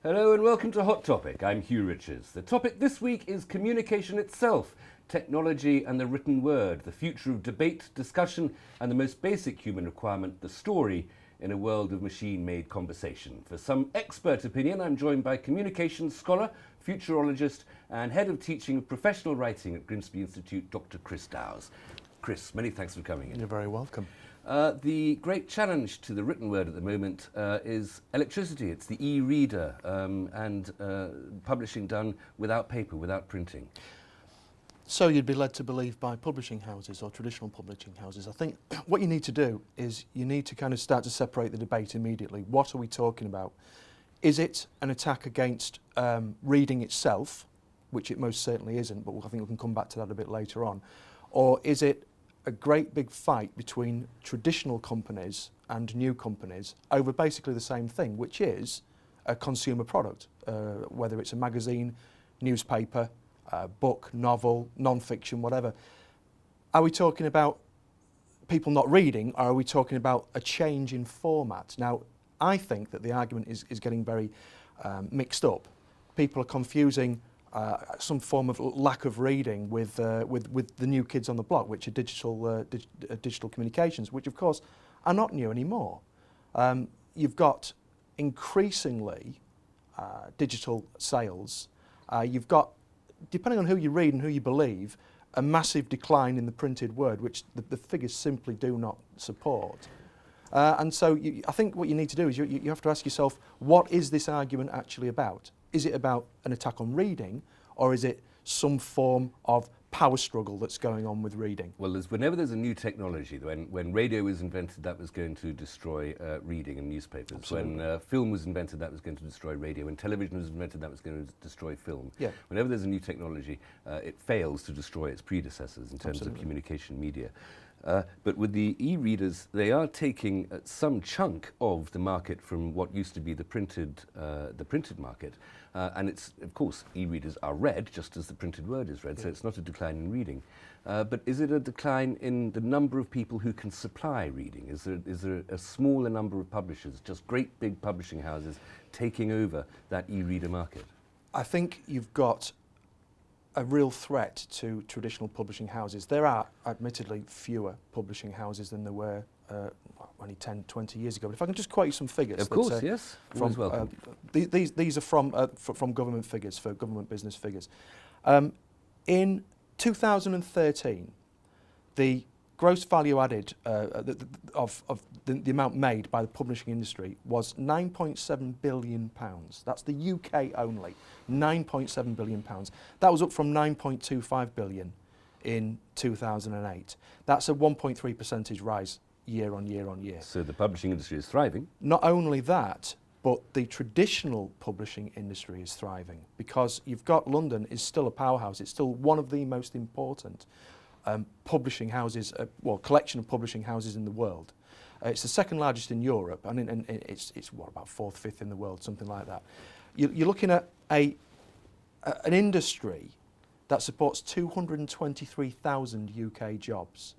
Hello and welcome to Hot Topic. I'm Hugh Richards. The topic this week is communication itself, technology and the written word, the future of debate, discussion and the most basic human requirement, the story in a world of machine-made conversation. For some expert opinion, I'm joined by communications scholar, futurologist and head of teaching of professional writing at Grimsby Institute, Dr. Chris Dowes. Chris, many thanks for coming in. You're very welcome. The great challenge to the written word at the moment is electricity. It's the e-reader and publishing done without paper, without printing. So you'd be led to believe by publishing houses or traditional publishing houses. I think what you need to do is you need to kind of start to separate the debate immediately. What are we talking about? Is it an attack against reading itself, which it most certainly isn't, but I think we can come back to that a bit later on, or is it a great big fight between traditional companies and new companies over basically the same thing, which is a consumer product, whether it's a magazine, newspaper, book, novel, non-fiction, whatever. Are we talking about people not reading, or are we talking about a change in format? Now, I think that the argument is getting very mixed up. People are confusing some form of lack of reading with the new kids on the block, which are digital communications, which of course are not new anymore. You've got increasingly digital sales. You've got, depending on who you read and who you believe, a massive decline in the printed word, which the figures simply do not support. And so I think what you need to do is you have to ask yourself, what is this argument actually about? Is it about an attack on reading, or is it some form of power struggle that's going on with reading? Well, whenever there's a new technology, when radio was invented, that was going to destroy reading and newspapers. Absolutely. When film was invented, that was going to destroy radio. When television was invented, that was going to destroy film. Yeah. Whenever there's a new technology, it fails to destroy its predecessors in terms Absolutely. of communication media. But with the e-readers, they are taking some chunk of the market from what used to be the printed market. And it's, of course, e-readers are read just as the printed word is read, so it's not a decline in reading. But is it a decline in the number of people who can supply reading? Is there a smaller number of publishers, just great big publishing houses, taking over that e-reader market? I think you've got a real threat to traditional publishing houses. There are admittedly fewer publishing houses than there were only 10, 20 years ago. But if I can just quote you some figures. Of course, yes. From, these are from government figures, for government business figures. In 2013, the gross value added of the amount made by the publishing industry was £9.7 billion. That's the UK only, £9.7 billion. That was up from £9.25 billion in 2008. That's a 1.3% rise year on year on year. So the publishing industry is thriving. Not only that, but the traditional publishing industry is thriving, because you've got London is still a powerhouse. It's still one of the most important publishing houses, collection of publishing houses in the world. It's the second largest in Europe, and it's what, about fourth, fifth in the world, something like that. You're looking at an industry that supports 223,000 UK jobs.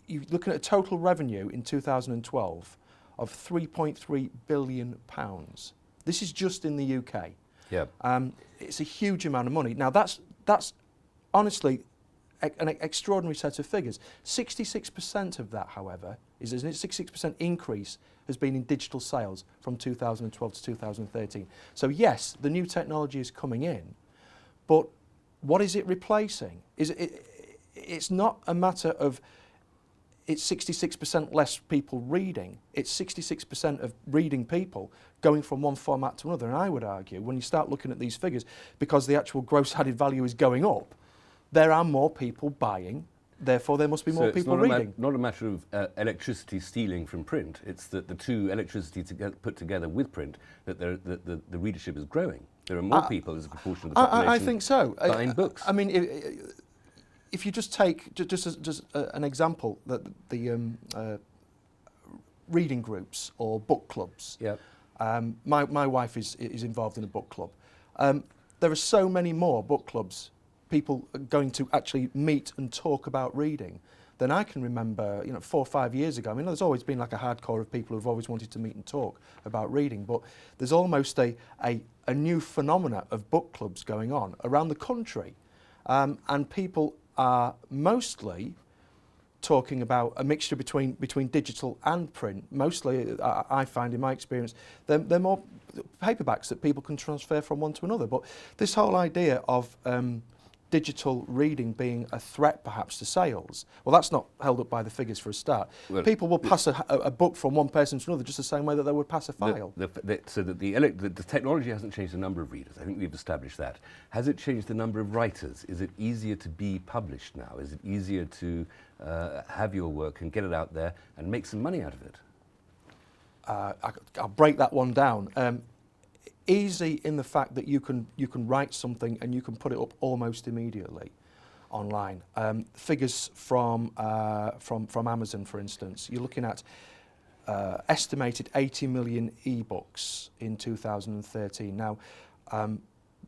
You're looking at a total revenue in 2012 of £3.3 billion. This is just in the UK. Yeah. It's a huge amount of money. Now that's honestly an extraordinary set of figures. 66% of that, however, is a 66% increase has been in digital sales from 2012 to 2013. So yes, the new technology is coming in, but what is it replacing? It's not a matter of it's 66% less people reading. It's 66% of reading people going from one format to another. And I would argue, when you start looking at these figures, because the actual gross added value is going up, there are more people buying, therefore there must be more people reading. Not a matter of electricity stealing from print. It's that the two, electricity put together with print, that the readership is growing. There are more people as a proportion of the population I think so. buying books. I mean, if you just take, just an example, that the reading groups or book clubs. Yep. My wife is involved in a book club. There are so many more book clubs, people are going to actually meet and talk about reading, than I can remember, 4 or 5 years ago. I mean, there's always been like a hardcore of people who've always wanted to meet and talk about reading, but there's almost a new phenomena of book clubs going on around the country. And people are mostly talking about a mixture between digital and print. Mostly, I find in my experience, they're more paperbacks that people can transfer from one to another. But this whole idea of digital reading being a threat perhaps to sales, well, that's not held up by the figures for a start. Well, people will pass a book from one person to another just the same way that they would pass a file. So that the technology hasn't changed the number of readers. I think we've established that. Has it changed the number of writers? Is it easier to be published now? Is it easier to have your work and get it out there and make some money out of it? I'll break that one down. Easy in the fact that you can write something and you can put it up almost immediately online. Figures from Amazon, for instance, you're looking at estimated 80 million e-books in 2013. Now,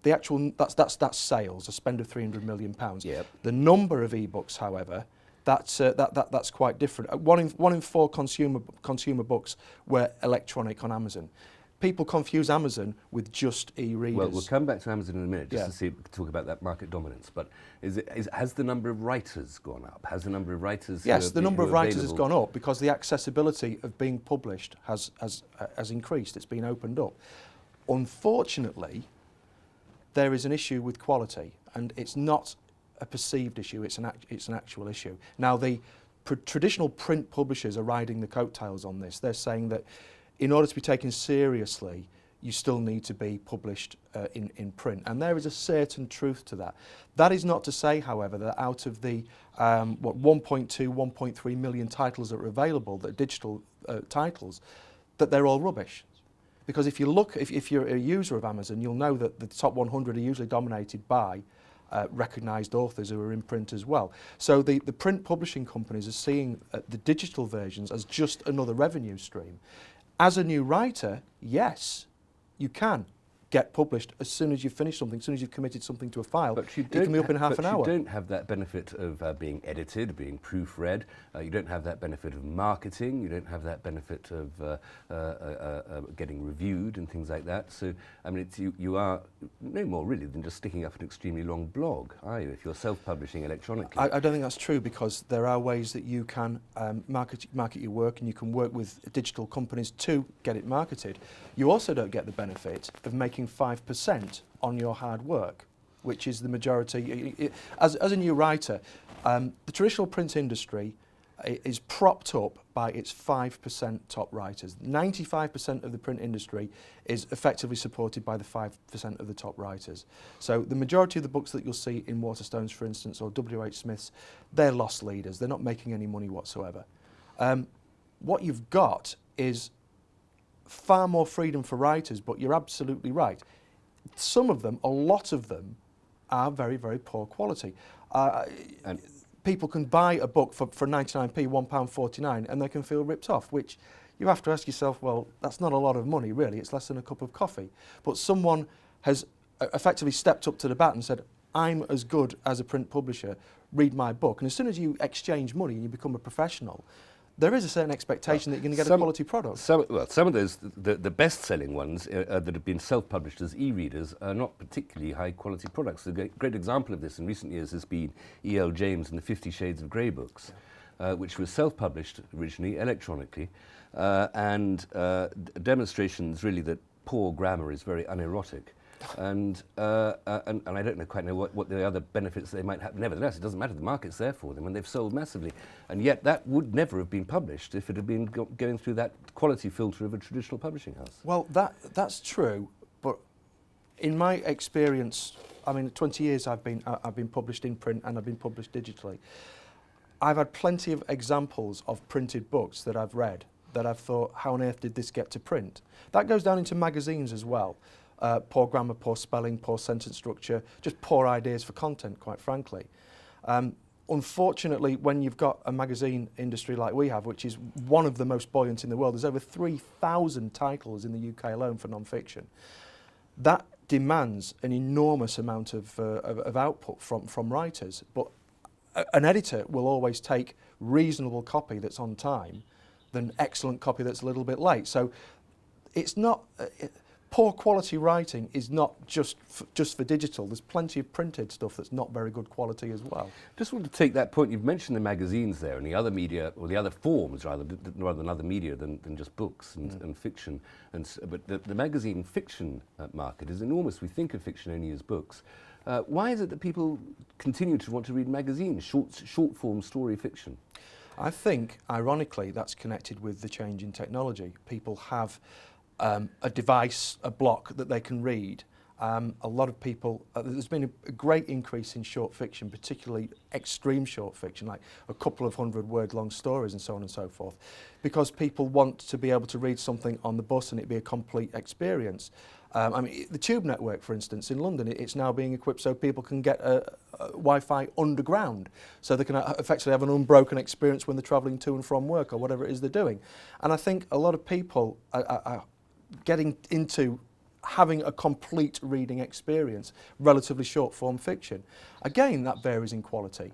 the actual that's sales, a spend of £300 million. Yep. The number of e-books, however, that's quite different. One in four consumer books were electronic on Amazon. People confuse Amazon with just e-readers. Well, we'll come back to Amazon in a minute just to talk about that market dominance. But has the number of writers gone up? Has the number of writers? Yes, the number of writers has gone up because the accessibility of being published has increased. It's been opened up. Unfortunately, there is an issue with quality, and it's not a perceived issue. It's an actual issue. Now, the traditional print publishers are riding the coattails on this. They're saying that in order to be taken seriously, you still need to be published in print. And there is a certain truth to that. That is not to say, however, that out of the 1.2, 1.3 million titles that are available, that are digital titles, that they're all rubbish. Because if you're a user of Amazon, you'll know that the top 100 are usually dominated by recognised authors who are in print as well. So the print publishing companies are seeing the digital versions as just another revenue stream. As a new writer, yes, you can get published as soon as you've finished something, as soon as you've committed something to a file. It can be up in half an hour. But you don't have that benefit of being edited, being proofread. You don't have that benefit of marketing. You don't have that benefit of getting reviewed and things like that. So, I mean, you are no more really than just sticking up an extremely long blog, are you, if you're self-publishing electronically? I don't think that's true, because there are ways that you can market your work, and you can work with digital companies to get it marketed. You also don't get the benefit of making 5% on your hard work, which is the majority. As a new writer, the traditional print industry is propped up by its 5% top writers. 95% of the print industry is effectively supported by the 5% of the top writers. So the majority of the books that you'll see in Waterstones, for instance, or W.H. Smith's, they're lost leaders. They're not making any money whatsoever. What you've got is far more freedom for writers, but you're absolutely right. Some of them, a lot of them, are very, very poor quality. People can buy a book for 99p, £1.49, and they can feel ripped off, which you have to ask yourself, well, that's not a lot of money, really. It's less than a cup of coffee. But someone has effectively stepped up to the bat and said, I'm as good as a print publisher, read my book. And as soon as you exchange money and you become a professional, there is a certain expectation that you're going to get a quality product. Some of those, the best-selling ones that have been self-published as e-readers are not particularly high-quality products. A great example of this in recent years has been E.L. James and the 50 Shades of Grey books, which was self-published originally electronically, and demonstrations really that poor grammar is very unerotic. And I don't quite know what the other benefits they might have. Nevertheless, it doesn't matter. The market's there for them, and they've sold massively. And yet that would never have been published if it had been going through that quality filter of a traditional publishing house. Well, that's true, but in my experience, I mean, 20 years I've been published in print and I've been published digitally. I've had plenty of examples of printed books that I've read that I've thought, how on earth did this get to print? That goes down into magazines as well. Poor grammar, poor spelling, poor sentence structure, just poor ideas for content, quite frankly. Unfortunately, when you've got a magazine industry like we have, which is one of the most buoyant in the world, there's over 3,000 titles in the UK alone for non-fiction. That demands an enormous amount of output from writers, but an editor will always take reasonable copy that's on time than excellent copy that's a little bit late. So it's not poor quality writing is not just for digital. There's plenty of printed stuff that's not very good quality as well. Just want to take that point. You've mentioned the magazines there and the other media, or the other forms rather than other media than just books and fiction. But the magazine fiction market is enormous. We think of fiction only as books. Why is it that people continue to want to read magazines, short form story fiction? I think, ironically, that's connected with the change in technology. People have a device, a block that they can read. A lot of people, there's been a great increase in short fiction, particularly extreme short fiction, like a couple of 100-word long stories and so on and so forth, because people want to be able to read something on the bus and it be a complete experience. I mean, the Tube network, for instance, in London, it's now being equipped so people can get Wi-Fi underground, so they can effectively have an unbroken experience when they're travelling to and from work or whatever it is they're doing. And I think a lot of people are getting into having a complete reading experience, relatively short form fiction. Again, that varies in quality,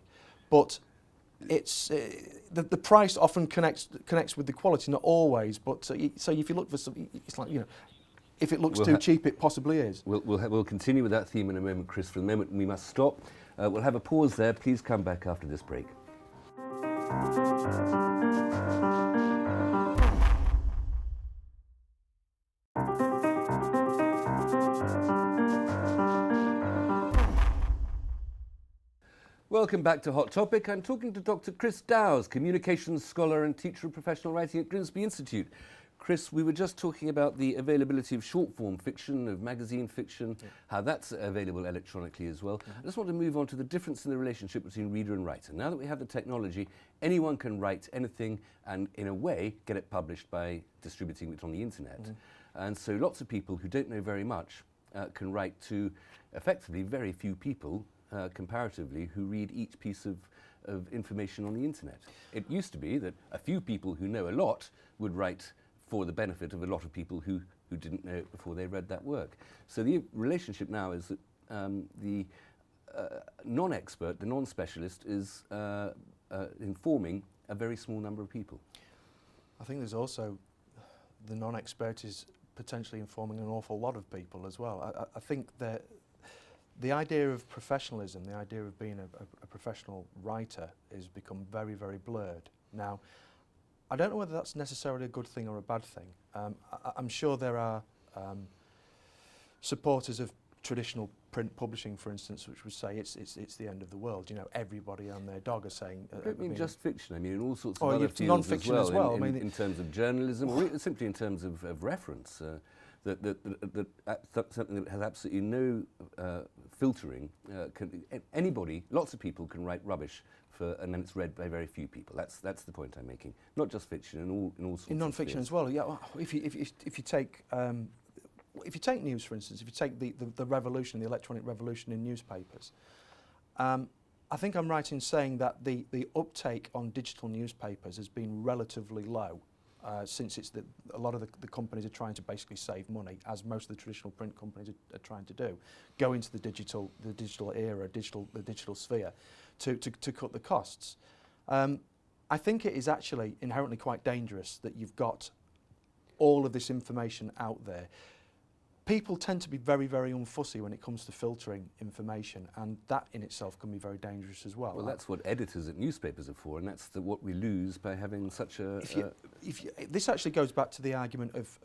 but it's the price often connects with the quality, not always. But so if you look for something, it's like, you know, if it looks too cheap, it possibly is. We'll continue with that theme in a moment, Chris. For the moment, we must stop. We'll have a pause there. Please come back after this break. Welcome back to Hot Topic. I'm talking to Dr. Chris Dowes, communications scholar and teacher of professional writing at Grimsby Institute. Chris, we were just talking about the availability of short-form fiction, of magazine fiction, how that's available electronically as well. I just want to move on to the difference in the relationship between reader and writer. Now that we have the technology, anyone can write anything and, in a way, get it published by distributing it on the internet. And so lots of people who don't know very much can write to, effectively, very few people, comparatively, who read each piece of information on the internet. It used to be that a few people who know a lot would write for the benefit of a lot of people who didn't know it before they read that work. So the relationship now is that the non-expert, the non-specialist, is informing a very small number of people. I think there's also the non-expert is potentially informing an awful lot of people as well. I think that the idea of professionalism, the idea of being a professional writer, has become very, very blurred. Now, I don't know whether that's necessarily a good thing or a bad thing. I'm sure there are supporters of traditional print publishing, for instance, which would say it's the end of the world. You know, everybody and their dog are saying. I don't mean just fiction. I mean in all sorts of other fields non-fiction as well. I mean, in terms of journalism, or simply in terms of reference. Something that has absolutely no filtering. Anybody, lots of people can write rubbish, and then it's read by very few people. That's the point I'm making. Not just fiction, in all sorts. In non-fiction as well. Yeah. Well, if you take news, for instance, if you take the revolution, the electronic revolution in newspapers, I think I'm right in saying that the uptake on digital newspapers has been relatively low. Since a lot of the companies are trying to basically save money, as most of the traditional print companies are trying to do, go into the digital era, the digital sphere, to cut the costs. I think it is actually inherently quite dangerous that you've got all of this information out there. People tend to be very, very unfussy when it comes to filtering information, and that in itself can be very dangerous as well. Well, that's what editors at newspapers are for, and that's what we lose by having such a... This actually goes back to the argument of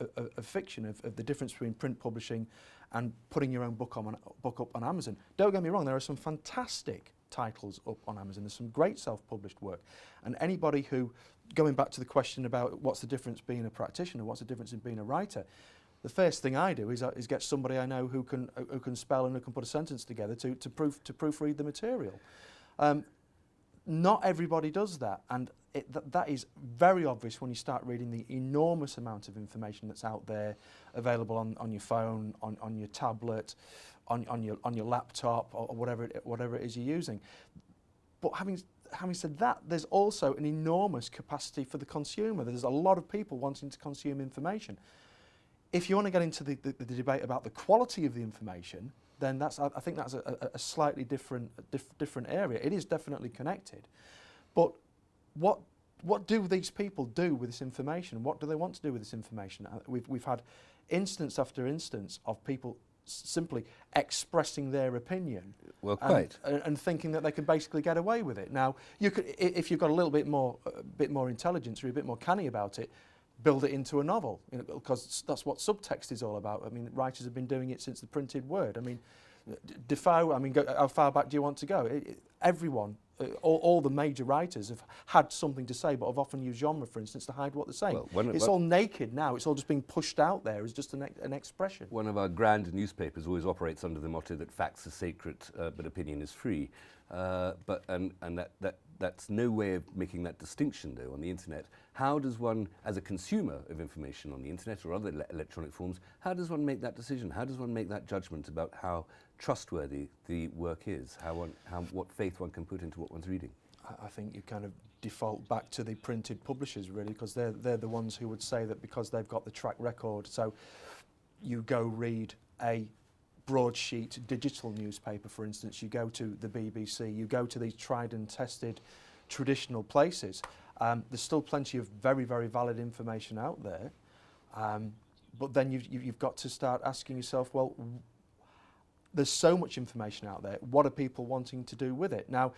fiction, of the difference between print publishing and putting your own book up on Amazon. Don't get me wrong, there are some fantastic titles up on Amazon. There's some great self-published work, and anybody who, going back to the question about what's the difference being a practitioner, what's the difference in being a writer, the first thing I do is get somebody I know who can spell and who can put a sentence together to proofread the material. Not everybody does that, and that is very obvious when you start reading the enormous amount of information that's out there, available on your phone, on your tablet, on your laptop, or whatever it is you're using. But having said that, there's also an enormous capacity for the consumer. There's a lot of people wanting to consume information. If you want to get into the debate about the quality of the information, then I think that's a slightly different area. It is definitely connected, but what do these people do with this information? What do they want to do with this information? We've had instance after instance of people simply expressing their opinion, Well, quite. and thinking that they can basically get away with it. Now, you could, if you've got a little bit more intelligence or you're a bit more canny about it, build it into a novel, because that's what subtext is all about. I mean, writers have been doing it since the printed word. I mean, Defoe, I mean, how far back do you want to go? Everyone, all the major writers have had something to say, but have often used genre, for instance, to hide what they're saying. Well, it's all naked now. It's all just being pushed out there as just an expression. One of our grand newspapers always operates under the motto that facts are sacred, but opinion is free. That's no way of making that distinction, though, on the internet. How does one, as a consumer of information on the internet or other electronic forms, how does one make that decision? How does one make that judgment about how trustworthy the work is? What faith one can put into what one's reading? I think you kind of default back to the printed publishers, really, because they're the ones who would say that because they've got the track record. So you go read a broadsheet digital newspaper, for instance, you go to the BBC, you go to these tried and tested traditional places. There's still plenty of very, very valid information out there, but then you've got to start asking yourself, well, there's so much information out there, what are people wanting to do with it? Now,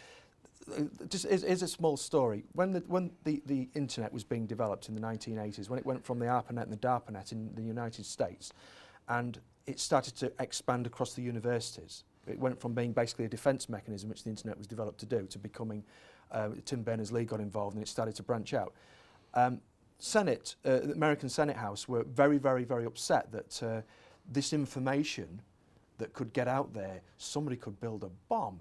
just is a small story. When the internet was being developed in the 1980s, when it went from the ARPANET and the DARPANET in the United States, and it started to expand across the universities. It went from being basically a defence mechanism, which the internet was developed to do, to becoming, Tim Berners-Lee got involved and it started to branch out. The American Senate House were very, very, very upset that this information that could get out there, somebody could build a bomb,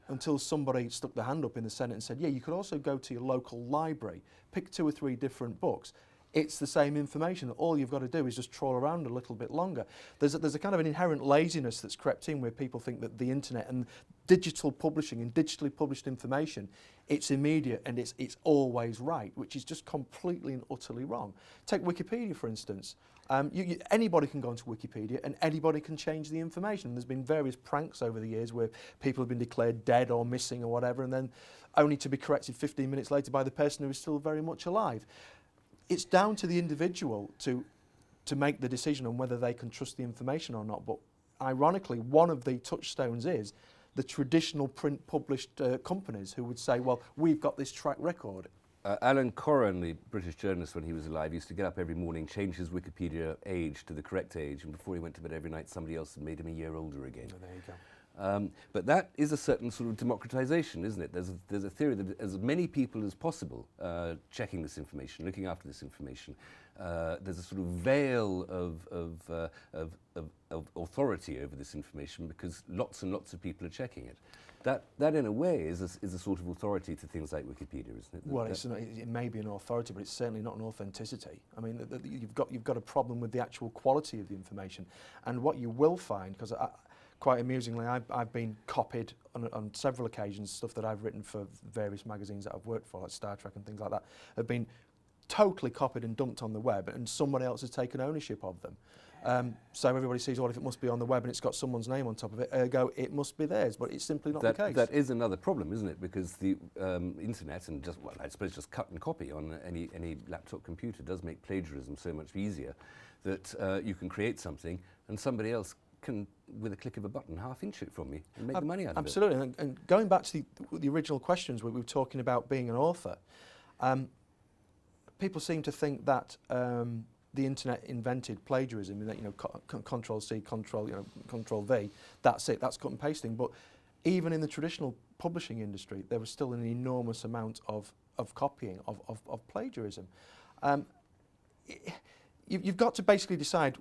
until somebody stuck their hand up in the Senate and said, yeah, you could also go to your local library, pick 2 or 3 different books. It's the same information. All you've got to do is just trawl around a little bit longer. There's a kind of an inherent laziness that's crept in where people think that the internet and digital publishing and digitally published information, it's immediate and it's always right, which is just completely and utterly wrong. Take Wikipedia, for instance. Anybody can go onto Wikipedia and anybody can change the information. There's been various pranks over the years where people have been declared dead or missing or whatever, and then only to be corrected 15 minutes later by the person who is still very much alive. It's down to the individual to make the decision on whether they can trust the information or not. But ironically, one of the touchstones is the traditional print published companies who would say, well, we've got this track record. Alan Coran, the British journalist when he was alive, used to get up every morning, change his Wikipedia age to the correct age, and before he went to bed every night, somebody else had made him a year older again. Oh, there you go. But that is a certain sort of democratization, isn't it? There's a theory that as many people as possible checking this information, looking after this information, there's a sort of veil of authority over this information because lots and lots of people are checking it. That in a way is a sort of authority to things like Wikipedia, isn't it? Well, it may be an authority, but it's certainly not an authenticity. I mean, you've got a problem with the actual quality of the information, and what you will find, because quite amusingly, I've been copied on several occasions. Stuff that I've written for various magazines that I've worked for, like Star Trek and things like that, have been totally copied and dumped on the web, and somebody else has taken ownership of them. So everybody sees, well, if it must be on the web and it's got someone's name on top of it, ergo it must be theirs, but it's simply not the case. That is another problem, isn't it? Because the internet and just, well, I suppose just cut and copy on any laptop computer does make plagiarism so much easier that you can create something and somebody else can, with a click of a button, half-inch it from me and make the money out of it. Absolutely. And going back to the original questions where we were talking about being an author, people seem to think that the internet invented plagiarism, and that, you know, Control-C, Control-V, that's it, that's cut and pasting. But even in the traditional publishing industry, there was still an enormous amount of copying, of plagiarism. You've got to basically decide,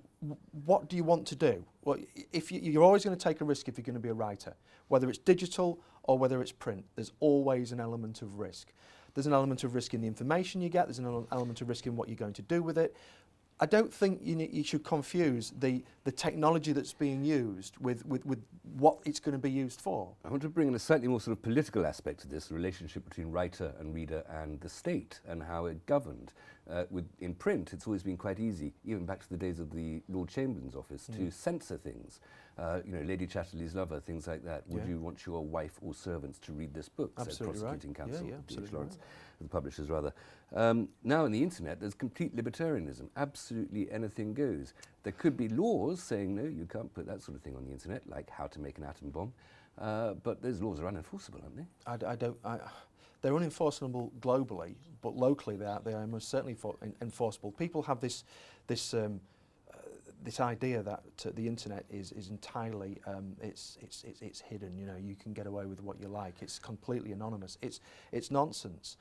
what do you want to do? Well, if you're always going to take a risk if you're going to be a writer, whether it's digital or whether it's print, there's always an element of risk. There's an element of risk in the information you get, there's an element of risk in what you're going to do with it. I don't think you should confuse the technology that's being used with what it's going to be used for. I want to bring in a slightly more sort of political aspect to this, the relationship between writer and reader and the state and how it governed. In print, it's always been quite easy, even back to the days of the Lord Chamberlain's office, to censor things. Lady Chatterley's Lover, things like that. Would you want your wife or servants to read this book? Absolutely said prosecuting right. counsel, Yeah, D.H. absolutely Lawrence, right. the publishers rather. Now on the internet, there's complete libertarianism. Absolutely anything goes. There could be laws saying, no, you can't put that sort of thing on the internet, like how to make an atom bomb. But those laws are unenforceable, aren't they? They're unenforceable globally, but locally they are most certainly enforceable. People have this idea that the internet is entirely it's hidden. You know, you can get away with what you like. It's completely anonymous. It's nonsense.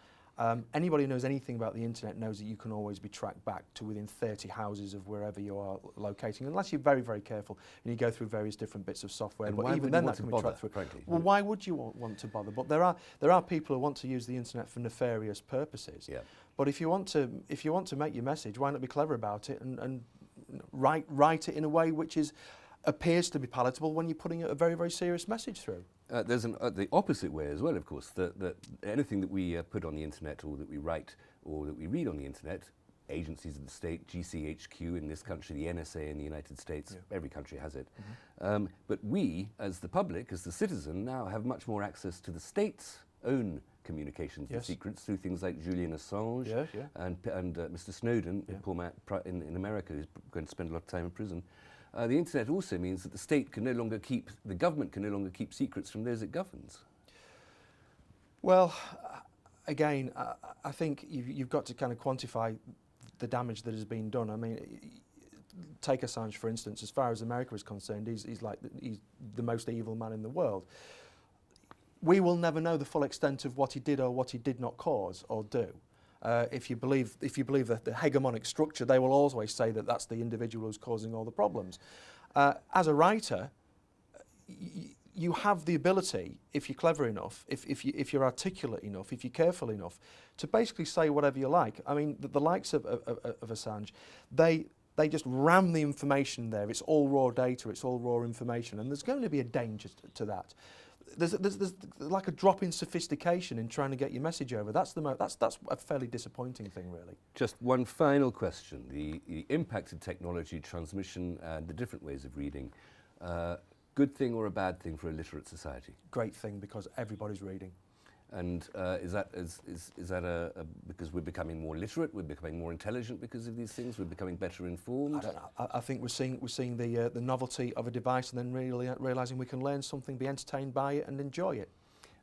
Anybody who knows anything about the internet knows that you can always be tracked back to within 30 houses of wherever you are locating, unless you're very, very careful and you go through various different bits of software. And but why even would then, you that want can to be tracked bother, through. frankly? Well, why would you want to bother? But there are people who want to use the internet for nefarious purposes. Yeah. But if you want to make your message, why not be clever about it and write it in a way which appears to be palatable when you're putting a very, very serious message through. There's the opposite way as well, of course, that anything that we put on the internet or that we write or that we read on the internet, agencies of the state, GCHQ in this country, the NSA in the United States, every country has it. But we, as the public, as the citizen, now have much more access to the state's own communications and secrets through things like Julian Assange and Mr. Snowden, the poor man in America who's going to spend a lot of time in prison. The internet also means that the government can no longer keep secrets from those it governs. Well, again, I think you've got to kind of quantify the damage that has been done. I mean, take Assange, for instance. As far as America is concerned, he's the most evil man in the world. We will never know the full extent of what he did or what he did not cause or do. If you believe the hegemonic structure, they will always say that that's the individual who's causing all the problems. As a writer, you have the ability, if you're clever enough, if you're articulate enough, if you're careful enough, to basically say whatever you like. I mean, the likes of Assange, they just ram the information there. It's all raw data, it's all raw information, and there's going to be a danger to that. There's like a drop in sophistication in trying to get your message over. That's a fairly disappointing thing, really. Just one final question: the impact of technology, transmission, and the different ways of reading. Good thing or a bad thing for a literate society? Great thing, because everybody's reading. And is that because we're becoming more literate, we're becoming more intelligent because of these things, we're becoming better informed? I don't know. I think we're seeing the novelty of a device and then really realising we can learn something, be entertained by it and enjoy it.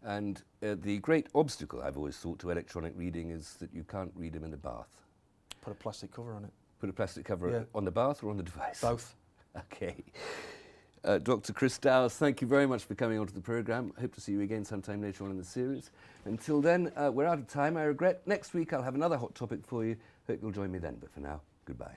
And the great obstacle, I've always thought, to electronic reading is that you can't read them in the bath. Put a plastic cover on it. Put a plastic cover on the bath or on the device? Both. Okay. Dr. Chris Dowse, thank you very much for coming onto the programme. Hope to see you again sometime later on in the series. Until then, we're out of time, I regret. Next week I'll have another hot topic for you. Hope you'll join me then. But for now, goodbye.